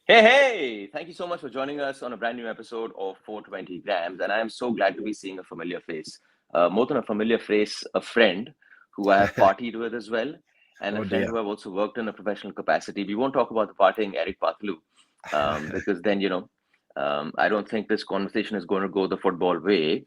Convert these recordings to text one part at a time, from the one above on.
Hey! Thank you so much for joining us on a brand new episode of 420 Grams. And I am so glad to be seeing a familiar face. More than a familiar face, a friend who I have partied with as well, and a Oh friend dear. who I've also worked in a professional capacity. We won't talk about the partying, Erik Paartalu, because then, I don't think this conversation is going to go the football way.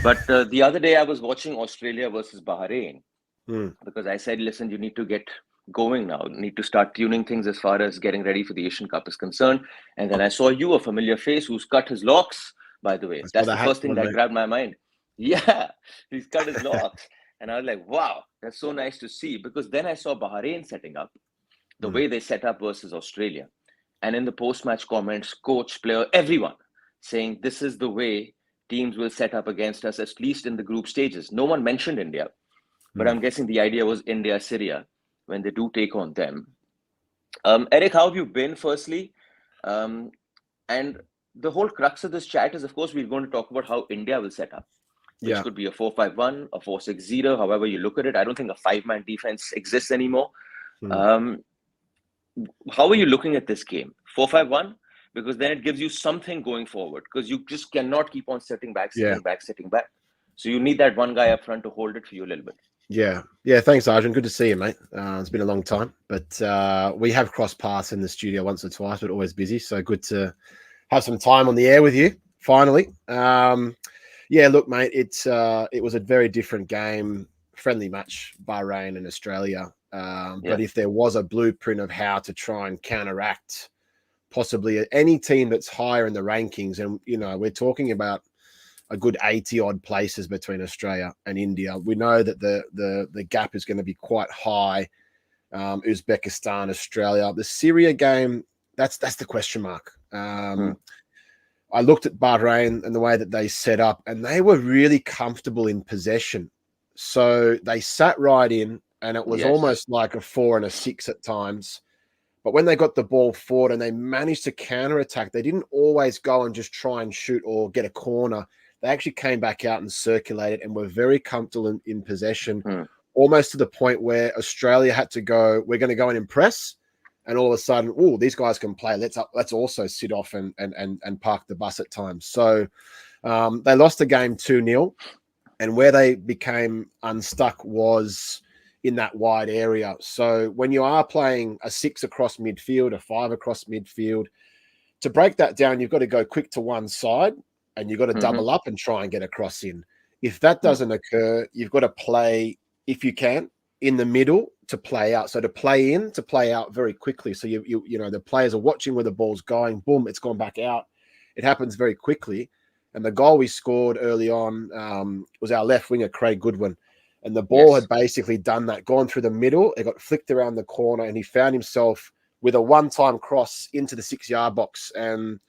But the other day, I was watching Australia versus Bahrain Hmm. because I said, listen, you need to get going now. You need to start tuning things as far as getting ready for the Asian Cup is concerned. And then I saw you, a familiar face who's cut his locks, by the way. That's what That's the the hat's first thing on, that mate. grabbed my mind. Yeah, he's cut his locks. And I was like, wow, that's so nice to see. Because then I saw Bahrain setting up, the Hmm. way they set up versus Australia. And in the post match comments, coach, player, everyone saying this is the way teams will set up against us, at least in the group stages. No one mentioned India. But Hmm. I'm guessing the idea was India, Syria, when they do take on them. Eric, how have you been, firstly? Um, and the whole crux of this chat is, of course, we're going to talk about how India will set up, which Yeah. could be a 4-5-1, a 4-6-0, however you look at it. I don't think a five-man defense exists anymore. Hmm. Um, how are you looking at this game? 4-5-1? Because then it gives you something going forward, because you just cannot keep on sitting back, Yeah. sitting back, sitting back. So you need that one guy up front to hold it for you a little bit. Yeah. Yeah. Thanks, Arjun. Good to see you, mate. It's been a long time, but we have crossed paths in the studio once or twice, but always busy. So good to have some time on the air with you finally. Yeah. Look, mate. It was a very different game, friendly match, Bahrain and Australia. But Yeah. if there was a blueprint of how to try and counteract possibly any team that's higher in the rankings, and we're talking about a good 80 odd places between Australia and India. We know that the gap is going to be quite high. Uzbekistan, Australia, the Syria game, that's the question mark. Hmm. I looked at Bahrain and the way that they set up, and they were really comfortable in possession. So they sat right in, and it was Yes. almost like a 4 and a 6 at times. But when they got the ball forward and they managed to counter attack, they didn't always go and just try and shoot or get a corner. They actually came back out and circulated and were very comfortable in possession, Hmm. almost to the point where Australia had to go, we're going to go and impress. And all of a sudden, oh, these guys can play. Let's also sit off and park the bus at times. So they lost the game 2-0. And where they became unstuck was in that wide area. So when you are playing a 6 across midfield, a 5 across midfield, to break that down, you've got to go quick to one side and you've got to Hmm. double up and try and get a cross in. If that Hmm. doesn't occur, you've got to play, if you can, in the middle to play out. So to play in, to play out very quickly. So the players are watching where the ball's going. Boom, it's gone back out. It happens very quickly. And the goal we scored early on was our left winger, Craig Goodwin. And the ball Yes. had basically done that, gone through the middle. It got flicked around the corner, and he found himself with a one-time cross into the 6-yard box. And,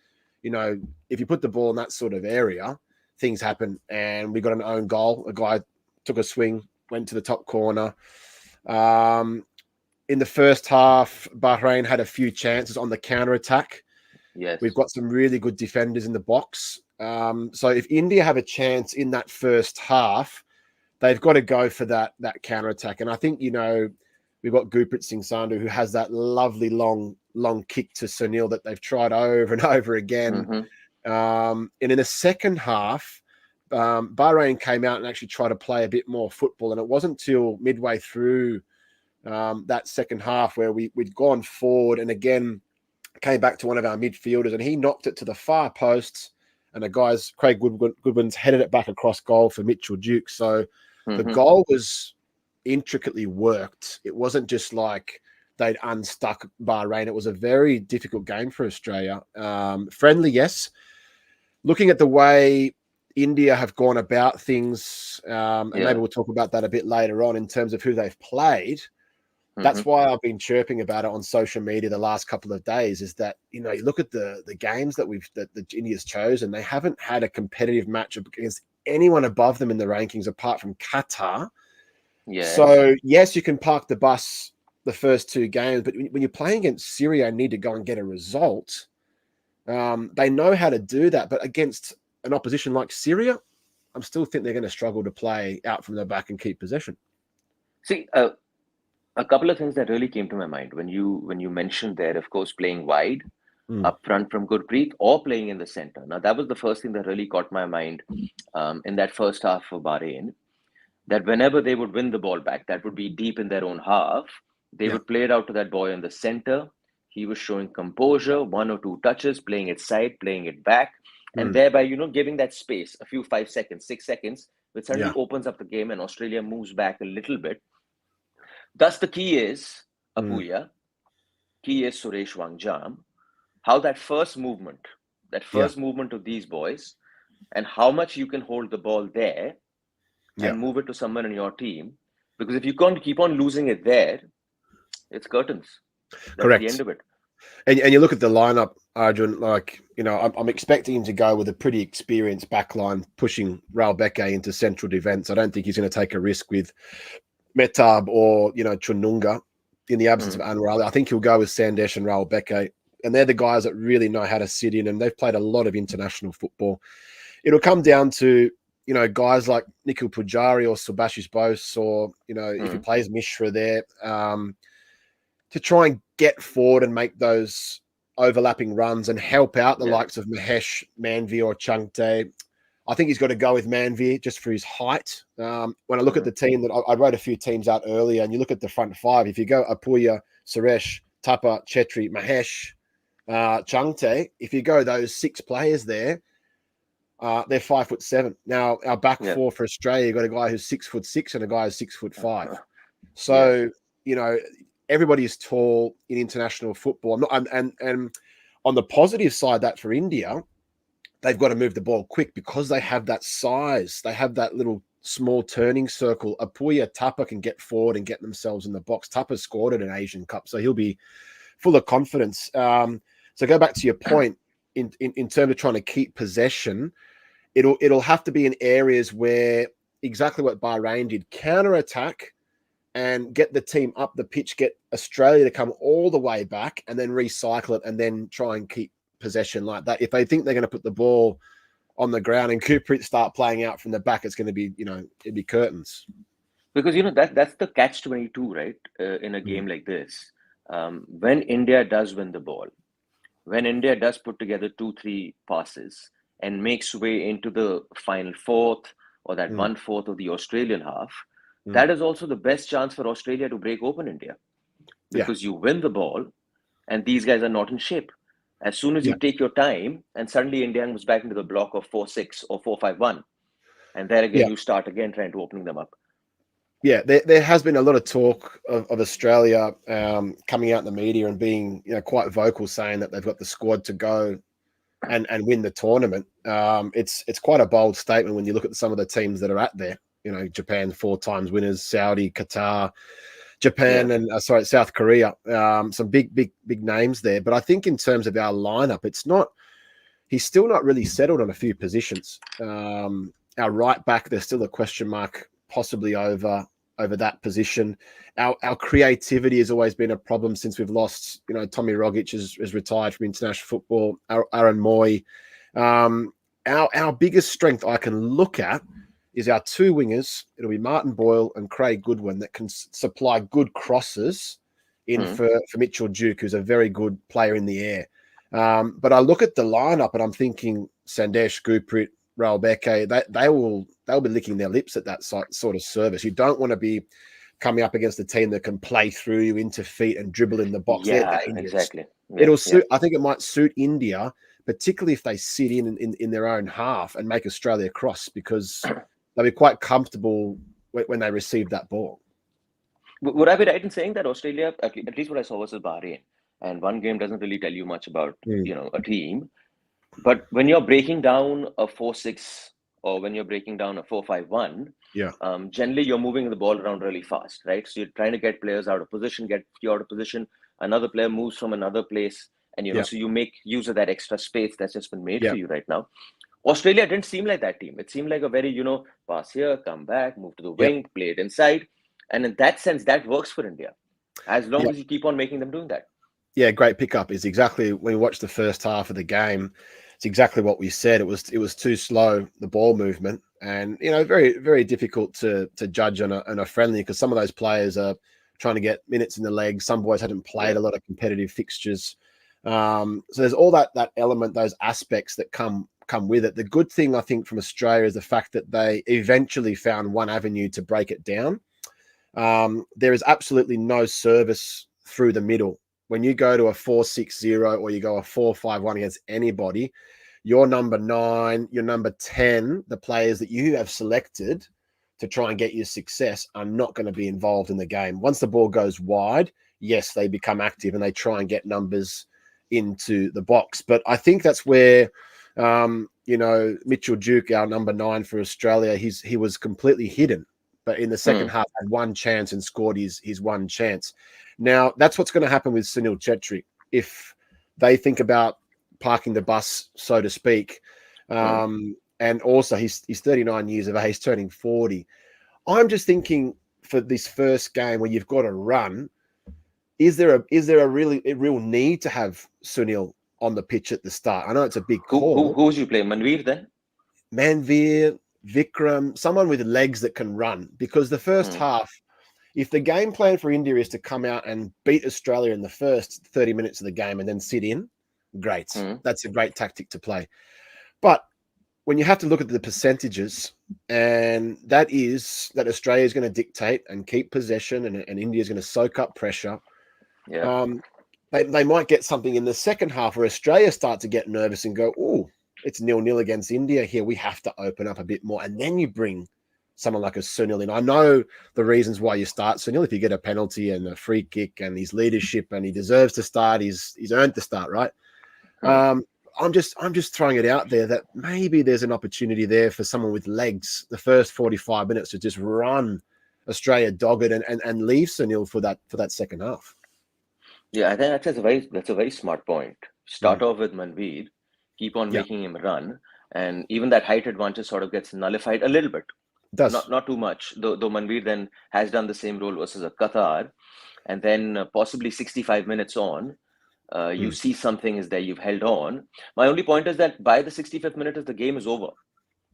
if you put the ball in that sort of area, things happen. And we got an own goal. A guy took a swing, went to the top corner. In the first half, Bahrain had a few chances on the counter attack. We've Yes. got some really good defenders in the box. So if India have a chance in that first half, they've got to go for that counter attack. And I think we've got Gurpreet Singh Sandhu, who has that lovely long kick to Sunil that they've tried over and over again. Hmm. And in the second half, Bahrain came out and actually tried to play a bit more football. And it wasn't till midway through that second half where we'd gone forward and again came back to one of our midfielders and he knocked it to the far post. And the guys, Craig Goodwin's headed it back across goal for Mitchell Duke. So the Hmm. goal was intricately worked. It wasn't just like they'd unstuck Bahrain. It was a very difficult game for Australia. Friendly, yes. Looking at the way India have gone about things, and maybe Yeah. we'll talk about that a bit later on in terms of who they've played. That's Hmm. why I've been chirping about it on social media the last couple of days. Is that you look at the games that the India's chosen, they haven't had a competitive matchup against anyone above them in the rankings apart from Qatar. Yes. So yes, you can park the bus the first two games, but when you're playing against Syria and need to go and get a result, they know how to do that. But against an opposition like Syria, I still think they're going to struggle to play out from the back and keep possession. See, a couple of things that really came to my mind when you mentioned there, of course, playing wide. up front from Gurpreet or playing in the center. Now, that was the first thing that really caught my mind in that first half for Bahrain, that whenever they would win the ball back, that would be deep in their own half, they would play it out to that boy in the center. He was showing composure, 1 or 2 touches, playing it side, playing it back, and thereby, giving that space, a few 5 seconds, 6 seconds, which suddenly opens up the game and Australia moves back a little bit. Thus, the key is Apuia, key is Suresh Wangjam, how that first movement of these boys, and how much you can hold the ball there and move it to someone in your team. Because if you can't keep on losing it there, it's curtains. That's Correct. the end of it. And you look at the lineup, Arjun, like, I'm expecting him to go with a pretty experienced backline, pushing Raul Beke into central defence. I don't think he's going to take a risk with Metab or, Chununga in the absence of Anwar Ali. I think he'll go with Sandesh and Raul Beke. And they're the guys that really know how to sit in, and they've played a lot of international football. It'll come down to, guys like Nikhil Pujari or Subhashis Bose, or, if he plays Mishra there, to try and get forward and make those overlapping runs and help out the likes of Mahesh, Manvi or Changte. I think he's got to go with Manvi just for his height. When I look at the team, that I wrote a few teams out earlier, and you look at the front five, if you go Apuia, Suresh, Tapa, Chhetri, Mahesh, Changte, if you go those 6 players there, they're 5'7". Now, our back four for Australia, you've got a guy who's 6'6" and a guy who's 6'5". So, everybody is tall in international football. And on the positive side, that for India, they've got to move the ball quick because they have that size. They have that little small turning circle. Apuia, Tapa can get forward and get themselves in the box. Tapa scored at an Asian Cup, so he'll be full of confidence. So go back to your point in terms of trying to keep possession. It'll have to be in areas where exactly what Bahrain did, counter-attack and get the team up the pitch, get Australia to come all the way back and then recycle it and then try and keep possession like that. If they think they're going to put the ball on the ground and Gurpreet start playing out from the back, it's going to be, it'd be curtains. Because, that's the catch-22, right? In a game like this. When India does win the ball, when India does put together 2-3 passes and makes way into the final fourth or that 1/4 of the Australian half, that is also the best chance for Australia to break open India. Because you win the ball and these guys are not in shape. As soon as you take your time and suddenly India moves back into the block of 4-6 or 4-5-1, and there again you start again trying to opening them up. Yeah, there has been a lot of talk of Australia coming out in the media and being quite vocal, saying that they've got the squad to go and win the tournament. It's quite a bold statement when you look at some of the teams that are at there. Japan 4 times winners, Saudi, Qatar, Japan, and South Korea. Some big names there. But I think in terms of our lineup, he's still not really settled on a few positions. Our right back, there's still a question mark possibly over that position. Our creativity has always been a problem since we've lost, Tommy Rogic has retired from international football, Aaron Moy. Our biggest strength I can look at is our 2 wingers. It'll be Martin Boyle and Craig Goodwin that can supply good crosses in for Mitchell Duke, who's a very good player in the air. But I look at the lineup and I'm thinking Sandesh, Gurpreet, Raul Beke, they'll be licking their lips at that sort of service. You don't want to be coming up against a team that can play through you into feet and dribble in the box. Yeah, exactly. It'll suit. I think it might suit India, particularly if they sit in their own half and make Australia cross, because they'll be quite comfortable when they receive that ball. Would I be right in saying that Australia, at least what I saw versus Bahrain, and one game doesn't really tell you much about a team, but when you're breaking down a 4-6 or when you're breaking down a 4-5-1, generally you're moving the ball around really fast, right? So you're trying to get players out of position, get you out of position. Another player moves from another place, and so you make use of that extra space that's just been made for you right now. Australia didn't seem like that team. It seemed like a very, pass here, come back, move to the wing, play it inside. And in that sense, that works for India, as long as you keep on making them doing that. Yeah, great pickup is exactly, when we watched the first half of the game, it's exactly what we said. It was too slow, the ball movement, and, very, very difficult to judge on a friendly, because some of those players are trying to get minutes in the legs. Some boys hadn't played a lot of competitive fixtures. So there's all that element, those aspects that come with it. The good thing, I think, from Australia is the fact that they eventually found one avenue to break it down. There is absolutely no service through the middle. When you go to a 4-6-0 or you go a 4-5-1 against anybody, your number 9, your number 10, the players that you have selected to try and get you success are not going to be involved in the game. Once the ball goes wide, yes, they become active and they try and get numbers into the box. But I think that's where, Mitchell Duke, our number 9 for Australia, he was completely hidden. But in the second half, had one chance and scored his one chance. Now, that's what's going to happen with Sunil Chhetri. If they think about parking the bus, so to speak, and also he's 39 years of age, turning 40. I'm just thinking for this first game where you've got to run, is there a real need to have Sunil on the pitch at the start? I know it's a big call. Who would you play? Manveer then? Manveer, Vikram, someone with legs that can run. Because the first half, if the game plan for India is to come out and beat Australia in the first 30 minutes of the game and then sit in, great. That's a great tactic to play. But when you have to look at the percentages, and that is that Australia is going to dictate and keep possession, and India is going to soak up pressure. Yeah. They might get something in the second half where Australia start to get nervous and go, oh, it's 0-0 against India here. We have to open up a bit more. And then you bring someone like a Sunil in. I know the reasons why you start Sunil. If you get a penalty and a free kick and his leadership and he deserves to start, he's earned to start, right? I'm just throwing it out there that maybe there's an opportunity there for someone with legs the first 45 minutes to just run Australia dogged and leave Sunil for that second half. Yeah, I think that's a very smart point. Start off with Manveer, keep on making him run, and even that height advantage sort of gets nullified a little bit. It does. Not too much, though Manveer then has done the same role versus a Qatar, and then possibly 65 minutes on, you see something is there, you've held on. My only point is that by the 65th minute, if the game is over,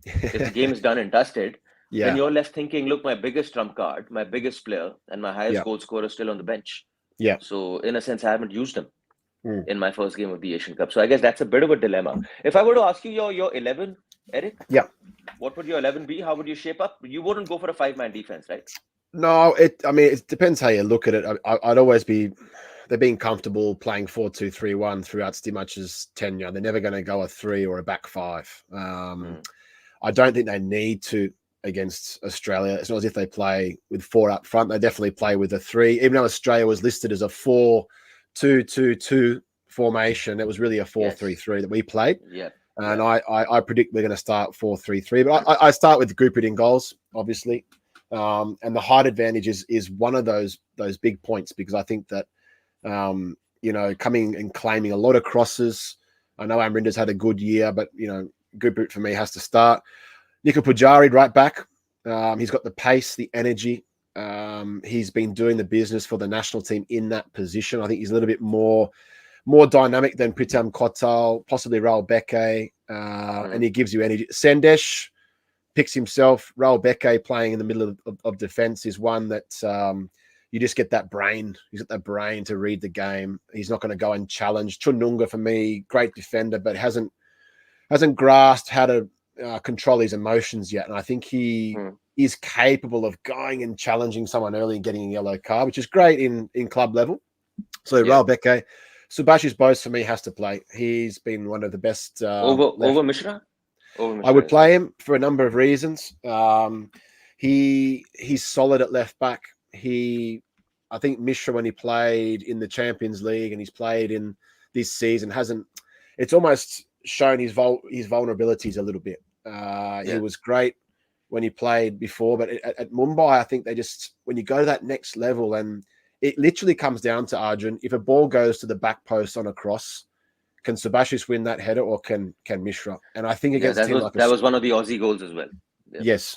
if the game is done and dusted, then you're left thinking, look, my biggest trump card, my biggest player, and my highest goal scorer is still on the bench. Yeah. So in a sense, I haven't used him in my first game of the Asian Cup. So I guess that's a bit of a dilemma. If I were to ask you your 11, Erik, what would your 11 be? How would you shape up? You wouldn't go for a 5-man defense, right? No, it depends how you look at it. I'd always be, they're being comfortable playing 4-2-3-1 throughout Stimac's tenure. They're never going to go a 3 or a back 5. I don't think they need to against Australia. It's not as if they play with 4 up front. They definitely play with a 3. Even though Australia was listed as a 4-2-2-2 formation, it was really a 4-3-3 that we played. Yeah. And I predict we're going to start 4-3-3. But I start with Gupert in goals, obviously. And the height advantage is one of those big points, because I think that, coming and claiming a lot of crosses. I know Amrinder's had a good year, but, Gupert for me has to start. Nikhil Pujari, right back. He's got the pace, the energy. He's been doing the business for the national team in that position. I think he's a little bit more dynamic than Pritam Kotal, possibly Raul Beke, and he gives you energy. Sendesh picks himself. Raul Beke playing in the middle of defense is one that you just get that brain. He's got that brain to read the game. He's not going to go and challenge. Chununga, for me, great defender, but hasn't grasped how to control his emotions yet. And I think he is capable of going and challenging someone early and getting a yellow card, which is great in club level. So Raul Beke. Subhashish Bose for me has to play. He's been one of the best. Over Mishra? I would play him for a number of reasons. He's solid at left back. I think Mishra, when he played in the Champions League and he's played in this season, it's almost shown his vulnerabilities a little bit. He was great when he played before, but at Mumbai, I think when you go to that next level, and it literally comes down to, Arjun, if a ball goes to the back post on a cross, can Subhashish win that header, or can Mishra? And I think against that was one of the Aussie goals as well. Yeah. Yes.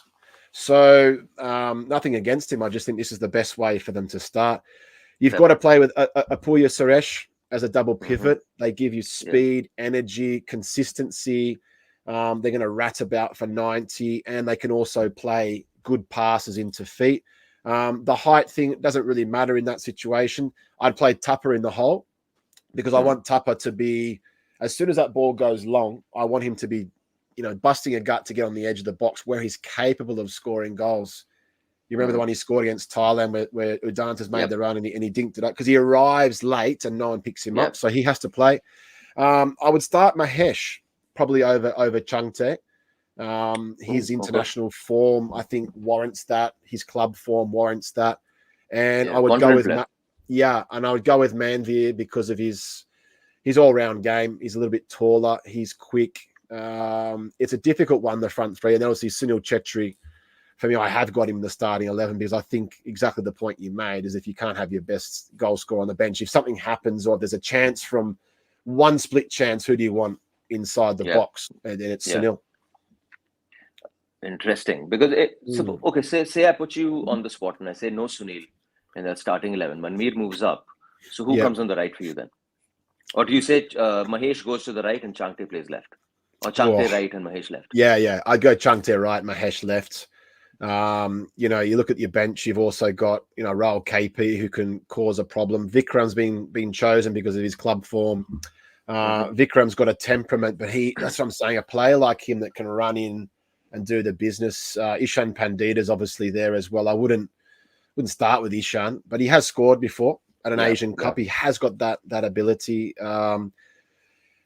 So nothing against him. I just think this is the best way for them to start. You've got to play with Apuia Suresh as a double pivot. They give you speed, energy, consistency. They're going to rat about for 90, and they can also play good passes into feet. The height thing doesn't really matter in that situation. I'd play Tupper in the hole. because I want Tupper to be, as soon as that ball goes long, I want him to be, busting a gut to get on the edge of the box where he's capable of scoring goals. You remember the one he scored against Thailand where Udanta's made the run and he dinked it up because he arrives late and no one picks him up. So he has to play. I would start Mahesh probably over Changte. His international form, I think, warrants that. His club form warrants that. And I would go with and I would go with Manveer because of his all-round game. He's a little bit taller. He's quick. It's a difficult one, the front three. And obviously Sunil Chhetri, for me, I have got him in the starting 11 because I think exactly the point you made is if you can't have your best goal scorer on the bench, if something happens or if there's a chance from one split chance, who do you want inside the box? And then it's Sunil. Interesting. Because, say I put you on the spot and I say no Sunil in that starting 11. Manveer moves up. So who comes on the right for you then? Or do you say Mahesh goes to the right and Changte plays left? Or Changte right and Mahesh left? Yeah. I'd go Changte right, Mahesh left. You look at your bench, you've also got, Rahul KP who can cause a problem. Vikram's been chosen because of his club form. Vikram's got a temperament, but that's what I'm saying. A player like him that can run in and do the business. Ishan Pandita's obviously there as well. I wouldn't start with Ishan, but he has scored before at an Asian Cup. He has got that ability.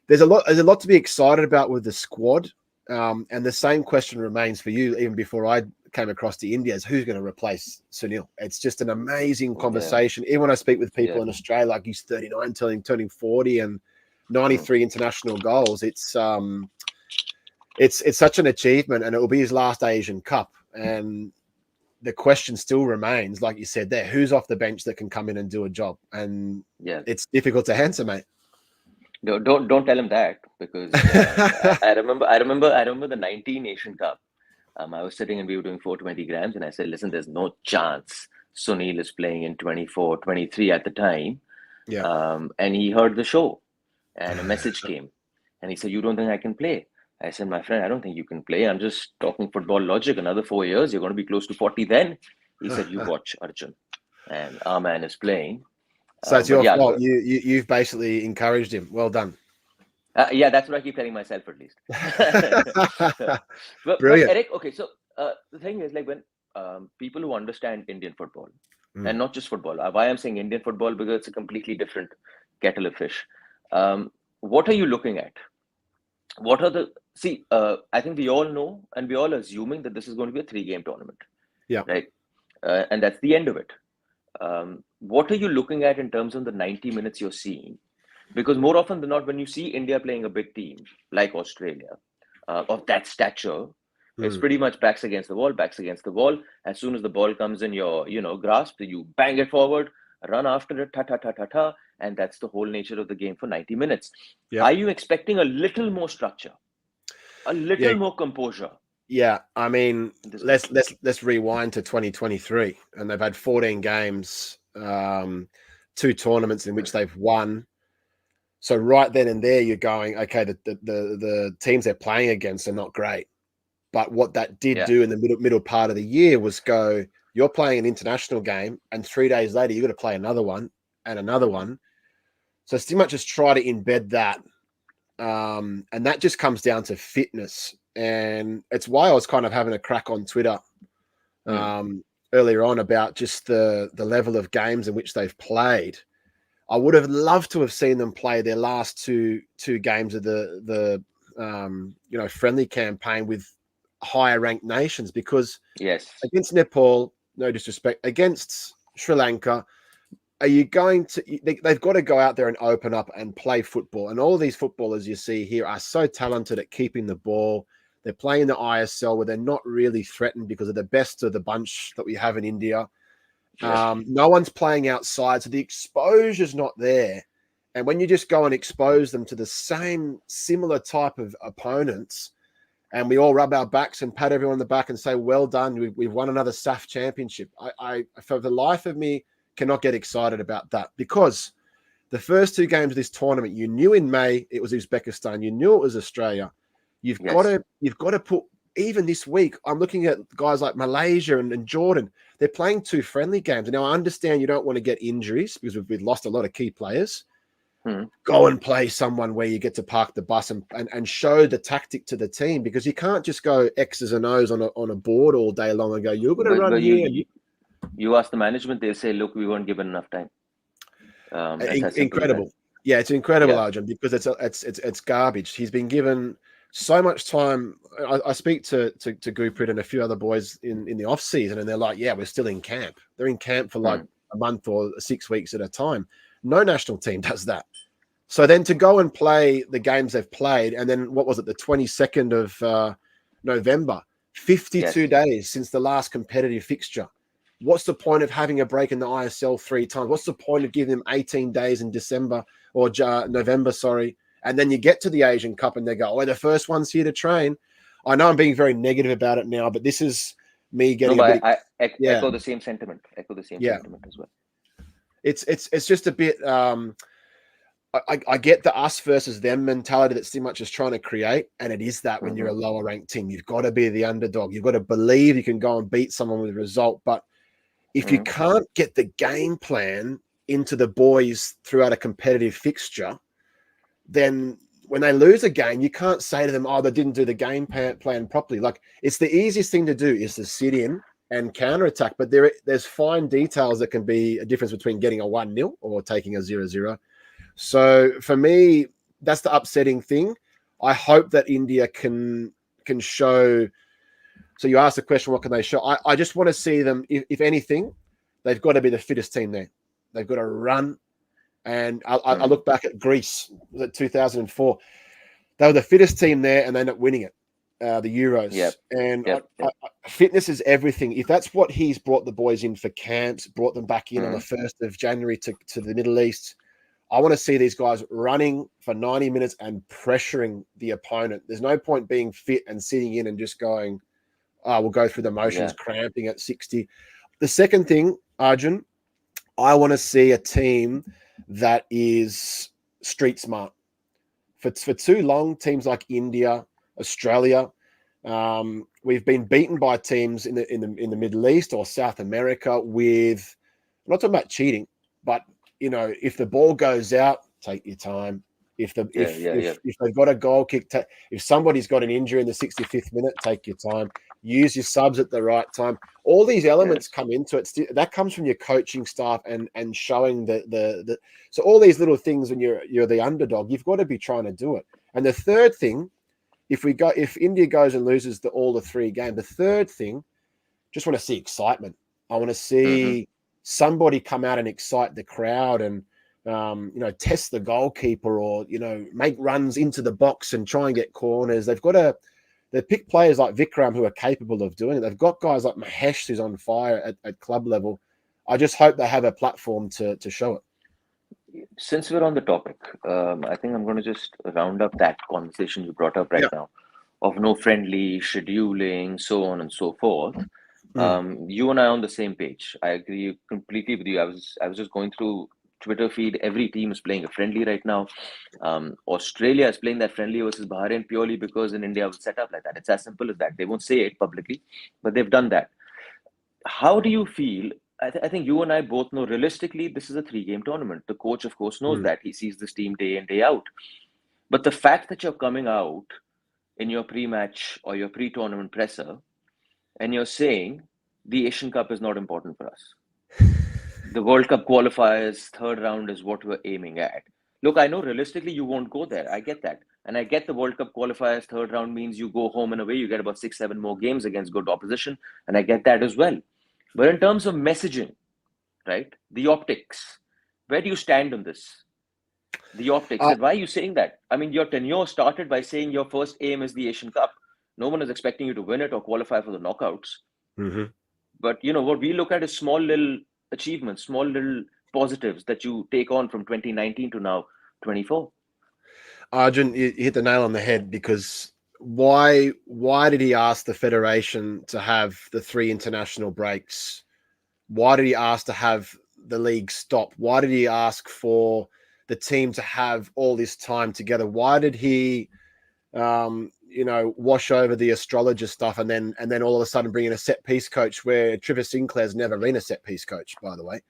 There's a lot to be excited about with the squad. And the same question remains for you, even before I came across to India, is who's going to replace Sunil? It's just an amazing conversation. Even when I speak with people in Australia, like he's 39, turning 40 and 93 international goals, it's such an achievement, and it will be his last Asian Cup. And the question still remains, like you said there, who's off the bench that can come in and do a job? And it's difficult to answer, mate. No, don't tell him that, because I remember the 19 Asian Cup. I was sitting and we were doing 420 grams, and I said, listen, there's no chance Sunil is playing in 24, 23 at the time. And he heard the show and a message came and he said, you don't think I can play? I said, my friend, I don't think you can play. I'm just talking football logic. Another 4 years, you're going to be close to 40 then. He said, you watch, Arjun. And our man is playing. So it's your fault. You've basically encouraged him. Well done. That's what I keep telling myself, at least. but Erik, okay, so the thing is, like, when people who understand Indian football, and not just football, why I'm saying Indian football, because it's a completely different kettle of fish. What are you looking at? What are I think we all know, and we all assuming that this is going to be a 3-game tournament. Right? And that's the end of it. What are you looking at in terms of the 90 minutes you're seeing? Because more often than not, when you see India playing a big team like Australia of that stature, it's pretty much backs against the wall. As soon as the ball comes in your grasp, you bang it forward, run after it, ta. And that's the whole nature of the game for 90 minutes. Are you expecting a little more structure, a little more composure? Yeah, I mean, let's rewind to 2023, and they've had 14 games, 2 tournaments in which they've won. So right then and there, you're going, okay, the teams they're playing against are not great. But what that did do in the middle part of the year was go, you're playing an international game, and 3 days later, you've got to play another one and another one. So Stimac just try to embed that. And that just comes down to fitness. And it's why I was kind of having a crack on Twitter earlier on about just the level of games in which they've played. I would have loved to have seen them play their last two games of the friendly campaign with higher ranked nations, because against Nepal, no disrespect, against Sri Lanka, are you going to? They've got to go out there and open up and play football. And all of these footballers you see here are so talented at keeping the ball. They're playing the ISL where they're not really threatened because of the best of the bunch that we have in India. No one's playing outside, so the exposure's not there. And when you just go and expose them to the similar type of opponents, and we all rub our backs and pat everyone on the back and say, well done, we've won another SAF championship. I for the life of me, cannot get excited about that, because the first 2 games of this tournament, you knew in May it was Uzbekistan, you knew it was Australia. You've got to put, even this week, I'm looking at guys like Malaysia and Jordan. They're playing 2 friendly games. And now I understand you don't want to get injuries because we've lost a lot of key players. Go and play someone where you get to park the bus and show the tactic to the team, because you can't just go X's and O's on a board all day long and go, you're going to run But here. you ask the management, they say, look, we weren't given enough time. It's as simple as that. Incredible. Yeah, it's incredible, Yeah. Arjun, because it's garbage. He's been given so much time. I speak to Guprit and a few other boys in the off season, and they're like, yeah, we're still in camp. They're in camp for like a month or 6 weeks at a time. No national team does that. So then to go and play the games they've played, and then what was it, the 22nd of November, 52 days since the last competitive fixture. What's the point of having a break in the ISL 3 times? What's the point of giving them 18 days in December or November, sorry? And then you get to the Asian Cup and they go, oh, the first one's here to train. I know I'm being very negative about it now, but this is me getting I echo the same sentiment. Sentiment as well. It's just a bit... I get the us versus them mentality that Stimac is trying to create, and it is that when you're a lower ranked team, you've got to be the underdog. You've got to believe you can go and beat someone with a result. But if you can't get the game plan into the boys throughout a competitive fixture, then when they lose a game, you can't say to them, oh, they didn't do the game plan properly. Like, it's the easiest thing to do is to sit in and counterattack. But there's fine details that can be a difference between getting a 1-0 or taking a 0-0. So for me, that's the upsetting thing. I hope that India can show. So you asked the question, what can they show? I just want to see them, if anything, they've got to be the fittest team there. They've got to run. And I look back at Greece, 2004. They were the fittest team there, and they ended up winning it, the Euros. Fitness is everything. If that's what he's brought the boys in for camps, brought them back in on the 1st of January to the Middle East, I want to see these guys running for 90 minutes and pressuring the opponent. There's no point being fit and sitting in and just going, oh, we'll go through the motions, cramping at 60. The second thing, Arjun, I want to see a team that is street smart. For too long, teams like India, Australia, we've been beaten by teams in the Middle East or South America with, I'm not talking about cheating, but if the ball goes out, take your time. If they've got a goal kick, if somebody's got an injury in the 65th minute, take your time. Use your subs at the right time. All these elements come into it. That comes from your coaching staff and showing the. So all these little things when you're the underdog, you've got to be trying to do it. And the third thing, if India goes and loses all the 3 games, the third thing, just want to see excitement. I want to see somebody come out and excite the crowd and test the goalkeeper or make runs into the box and try and get corners. They pick players like Vikram who are capable of doing it. They've got guys like Mahesh who's on fire at club level. I just hope they have a platform to show it. Since we're on the topic, I think I'm going to just round up that conversation you brought up now of no friendly scheduling, so on and so forth. You and I are on the same page. I agree completely with you. I was just going through Twitter feed. Every team is playing a friendly right now. Australia is playing that friendly versus Bahrain purely because in India it was set up like that. It's as simple as that. They won't say it publicly, but they've done that. How do you feel? I think you and I both know realistically this is a 3-game tournament. The coach, of course, knows that. He sees this team day in, day out. But the fact that you're coming out in your pre-match or your pre-tournament presser and you're saying the Asian Cup is not important for us. The World Cup qualifiers, 3rd round is what we're aiming at. Look, I know realistically you won't go there. I get that. And I get the World Cup qualifiers, 3rd round means you go home and away. You get about 6-7 more games against good opposition. And I get that as well. But in terms of messaging, right? The optics, where do you stand on this? The optics. And why are you saying that? I mean, your tenure started by saying your first aim is the Asian Cup. No one is expecting you to win it or qualify for the knockouts. But what we look at is small little achievements, small little positives that you take on from 2019 to now 24. Arjun, you hit the nail on the head, because why did he ask the federation to have the 3 international breaks? Why did he ask to have the league stop? Why did he ask for the team to have all this time together? Why did he wash over the astrologer stuff and then all of a sudden bring in a set piece coach where Trevor Sinclair's never been a set piece coach, by the way?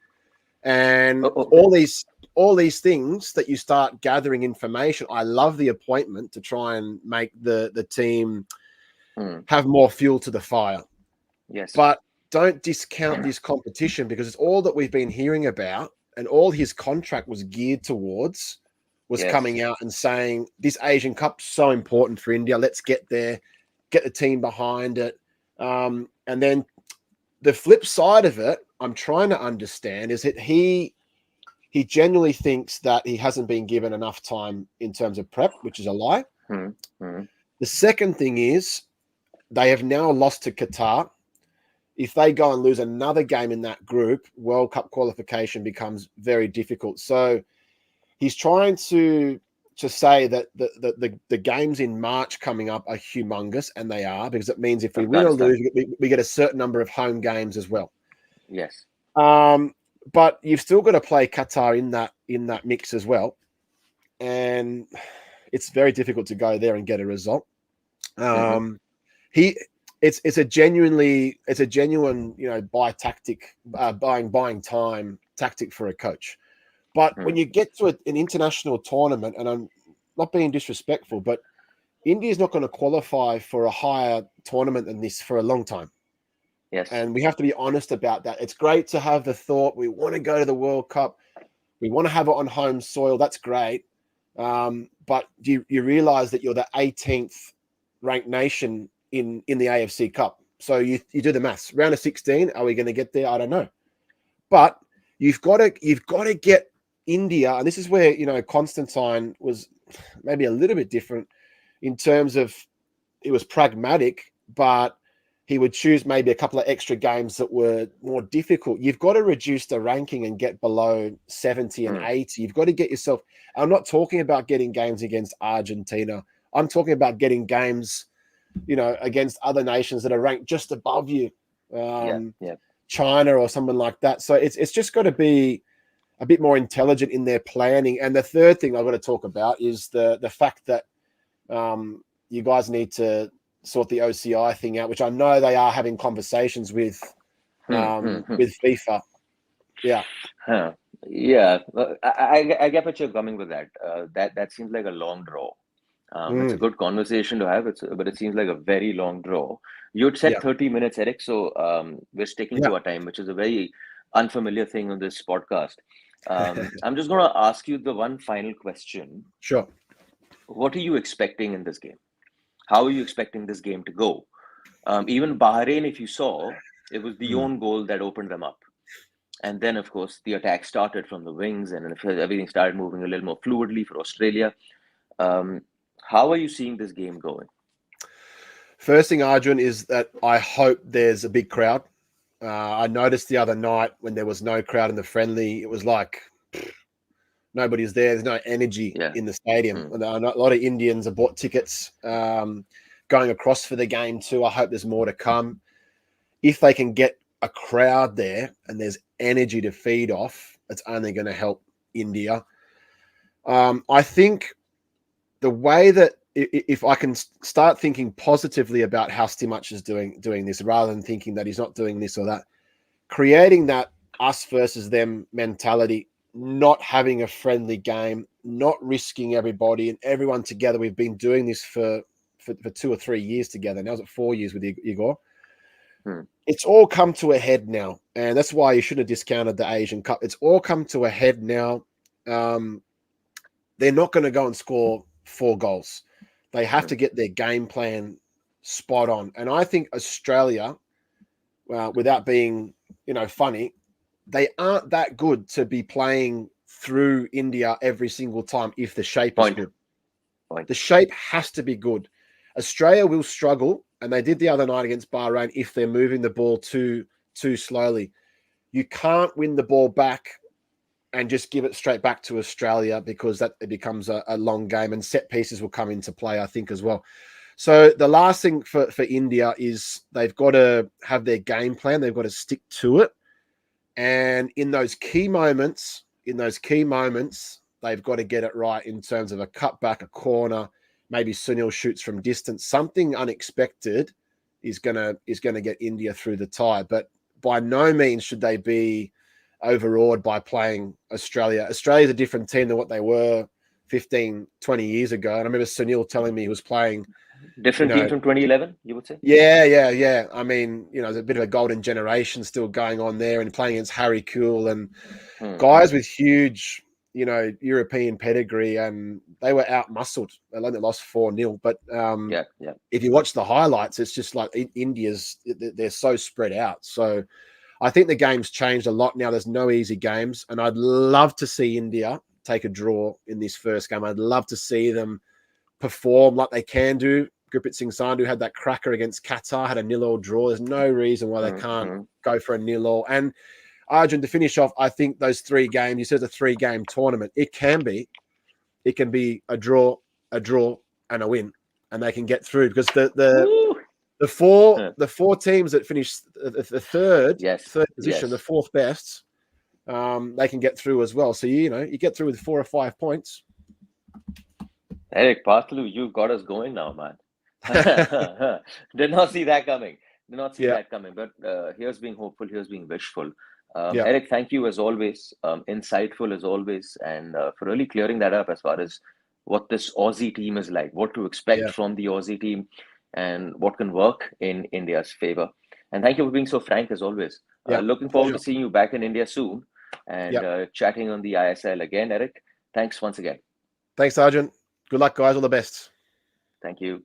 And Okay. all these things that you start gathering information. I love the appointment to try and make the team have more fuel to the fire. Yes. But don't discount this competition, because it's all that we've been hearing about, and all his contract was geared towards was Yes. coming out and saying this Asian Cup's so important for India. Let's get there, get the team behind it. And then the flip side of it, I'm trying to understand, is that he genuinely thinks that he hasn't been given enough time in terms of prep, which is a lie. The second thing is they have now lost to Qatar. If they go and lose another game in that group, World Cup qualification becomes very difficult. So he's trying to say that the games in March coming up are humongous, and they are, because it means if we win or lose, we get a certain number of home games as well. Yes. But you've still got to play Qatar in that mix as well, and it's very difficult to go there and get a result. It's a genuine, buying time tactic for a coach. But when you get to an international tournament, and I'm not being disrespectful, but India is not going to qualify for a higher tournament than this for a long time. Yes. And we have to be honest about that. It's great to have the thought, we want to go to the World Cup, we want to have it on home soil. That's great. But you realize that you're the 18th ranked nation in the AFC Cup. So you do the maths. Round of 16, are we going to get there? I don't know. But you've got to get India, and this is where Constantine was maybe a little bit different in terms of it was pragmatic, but he would choose maybe a couple of extra games that were more difficult. You've got to reduce the ranking and get below 70 and 80. You've got to get yourself. I'm not talking about getting games against Argentina. I'm talking about getting games, against other nations that are ranked just above you, China or someone like that. So it's just got to be a bit more intelligent in their planning. And the third thing I've got to talk about is the fact that you guys need to sort the OCI thing out, which I know they are having conversations with FIFA. Yeah. Yeah. I get what you're coming with that. That seems like a long draw. It's a good conversation to have, but it seems like a very long draw. You'd said 30 minutes, Erik, so we're sticking to our time, which is a very unfamiliar thing on this podcast. I'm just going to ask you the one final question. Sure. What are you expecting in this game? How are you expecting this game to go? Even Bahrain, if you saw, it was the own goal that opened them up. And then, of course, the attack started from the wings, and everything started moving a little more fluidly for Australia. How are you seeing this game going? First thing, Arjun, is that I hope there's a big crowd. I noticed the other night when there was no crowd in the friendly, it was like nobody's there. There's no energy in the stadium. A lot of Indians have bought tickets going across for the game too. I hope there's more to come. If they can get a crowd there and there's energy to feed off, it's only going to help India. I think the way that if I can start thinking positively about how Stimac is doing this, rather than thinking that he's not doing this or that, creating that us versus them mentality, not having a friendly game, not risking everybody and everyone together. We've been doing this for 2 or 3 years together. Now it's 4 years with Igor. It's all come to a head now, and that's why you shouldn't have discounted the Asian Cup. It's all come to a head now. They're not going to go and score 4 goals. They have to get their game plan spot on. And I think Australia, without being, funny, they aren't that good to be playing through India every single time if the shape is good. The shape has to be good. Australia will struggle, and they did the other night against Bahrain, if they're moving the ball too slowly. You can't win the ball back and just give it straight back to Australia, because that it becomes a long game, and set pieces will come into play, I think, as well. So the last thing for India is they've got to have their game plan. They've got to stick to it. And in those key moments, they've got to get it right in terms of a cutback, a corner, maybe Sunil shoots from distance. Something unexpected is gonna get India through the tie. But by no means should they be overawed by playing Australia. Australia's a different team than what they were 15, 20 years ago. And I remember Sunil telling me he was playing, Different team from 2011, you would say? Yeah. I mean, there's a bit of a golden generation still going on there, and playing against Harry Kuehl and guys with huge, European pedigree, and they were out-muscled. They only lost 4-0. But if you watch the highlights, it's just like they're so spread out. So I think the game's changed a lot now. There's no easy games, and I'd love to see India take a draw in this first game. I'd love to see them perform like they can do. Gurpreet Singh Sandhu had that cracker against Qatar, had a 0-0 draw. There's no reason why they can't go for a 0-0. And Arjun, to finish off, I think those 3 games, you said it's a 3-game tournament. It can be a draw, and a win, and they can get through, because the four teams that finish the third position, the 4th best, they can get through as well. So you get through with 4 or 5 points. Erik Paartalu, you got us going now, man. Did not see that coming. But here's being hopeful. Here's being wishful. Erik, thank you as always. Insightful as always, and for really clearing that up as far as what this Aussie team is like, what to expect from the Aussie team, and what can work in India's favor. And thank you for being so frank as always. Looking forward to seeing you back in India soon and chatting on the ISL again, Erik. Thanks once again. Thanks, Arjun. Good luck, guys. All the best. Thank you.